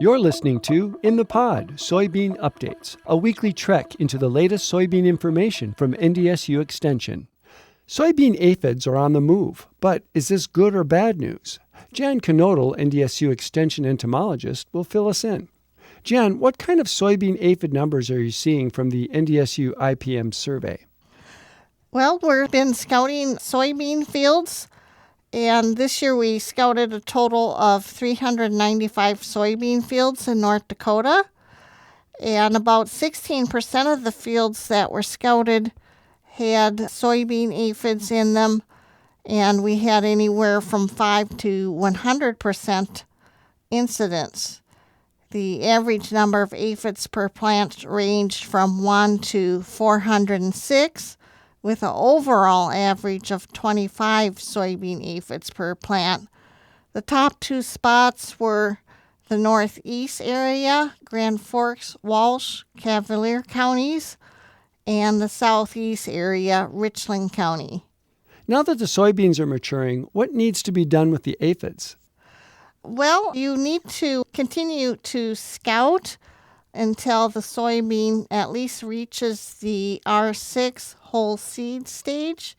You're listening to In the Pod, Soybean Updates, a weekly trek into the latest soybean information from NDSU Extension. Soybean aphids are on the move, but is this good or bad news? Jan Knodel, NDSU Extension entomologist, will fill us in. Jan, what kind of soybean aphid numbers are you seeing from the NDSU IPM survey? Well, we've been scouting soybean fields, and this year we scouted a total of 395 soybean fields in North Dakota, and about 16% of the fields that were scouted had soybean aphids in them, and we had anywhere from 5 to 100% incidence. The average number of aphids per plant ranged from 1 to 406, with an overall average of 25 soybean aphids per plant. The top two spots were the northeast area, Grand Forks, Walsh, Cavalier counties, and the southeast area, Richland County. Now that the soybeans are maturing, what needs to be done with the aphids? Well, you need to continue to scout until the soybean at least reaches the R6 whole seed stage.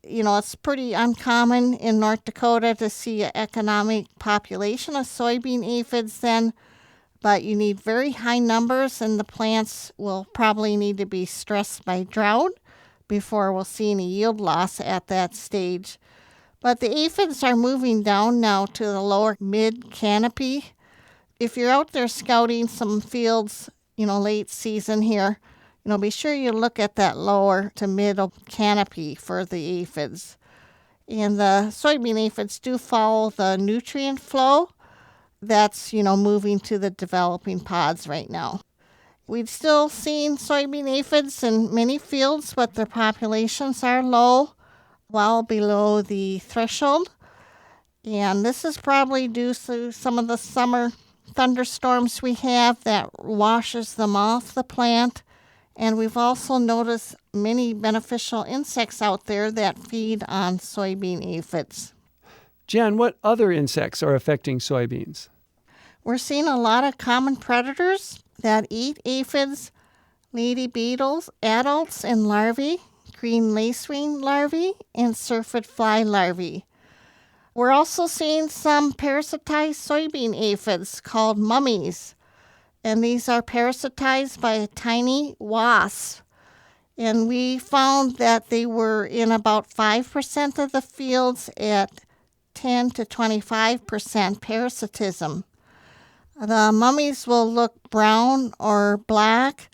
You know, it's pretty uncommon in North Dakota to see an economic population of soybean aphids then, but you need very high numbers, and the plants will probably need to be stressed by drought before we'll see any yield loss at that stage. But the aphids are moving down now to the lower mid-canopy. If you're out there scouting some fields, late season here, be sure you look at that lower to middle canopy for the aphids. And the soybean aphids do follow the nutrient flow that's, moving to the developing pods right now. We've still seen soybean aphids in many fields, but their populations are low, well below the threshold. And this is probably due to some of the summer thunderstorms we have that washes them off the plant. And we've also noticed many beneficial insects out there that feed on soybean aphids. Jan, what other insects are affecting soybeans? We're seeing a lot of common predators that eat aphids, lady beetles, adults and larvae, green lacewing larvae, and syrphid fly larvae. We're also seeing some parasitized soybean aphids called mummies. And these are parasitized by a tiny wasp. And we found that they were in about 5% of the fields at 10 to 25% parasitism. The mummies will look brown or black,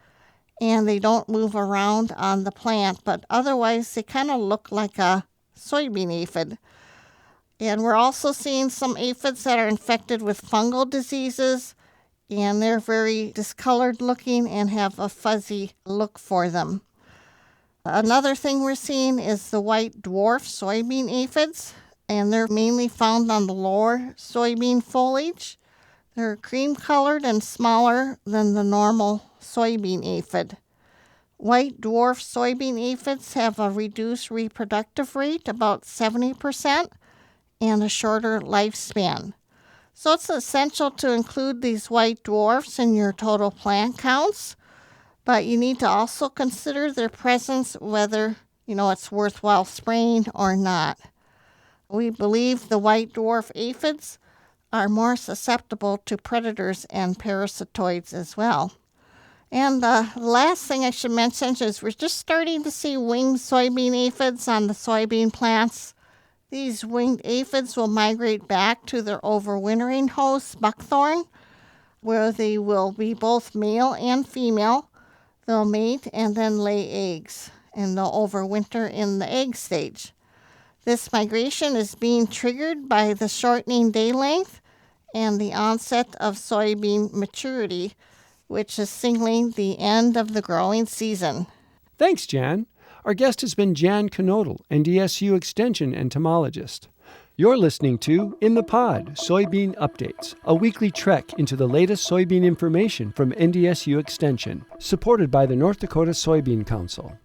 and they don't move around on the plant, but otherwise they kind of look like a soybean aphid. And we're also seeing some aphids that are infected with fungal diseases, and they're very discolored looking and have a fuzzy look for them. Another thing we're seeing is the white dwarf soybean aphids, and they're mainly found on the lower soybean foliage. They're cream-colored and smaller than the normal soybean aphid. White dwarf soybean aphids have a reduced reproductive rate, about 70%, and a shorter lifespan. So it's essential to include these white dwarfs in your total plant counts, but you need to also consider their presence, whether, it's worthwhile spraying or not. We believe the white dwarf aphids are more susceptible to predators and parasitoids as well. And the last thing I should mention is we're just starting to see winged soybean aphids on the soybean plants. These winged aphids will migrate back to their overwintering host, buckthorn, where they will be both male and female. They'll mate and then lay eggs, and they'll overwinter in the egg stage. This migration is being triggered by the shortening day length and the onset of soybean maturity, which is signaling the end of the growing season. Thanks, Jan. Our guest has been Jan Knodel, NDSU Extension entomologist. You're listening to In the Pod, Soybean Updates, a weekly trek into the latest soybean information from NDSU Extension, supported by the North Dakota Soybean Council.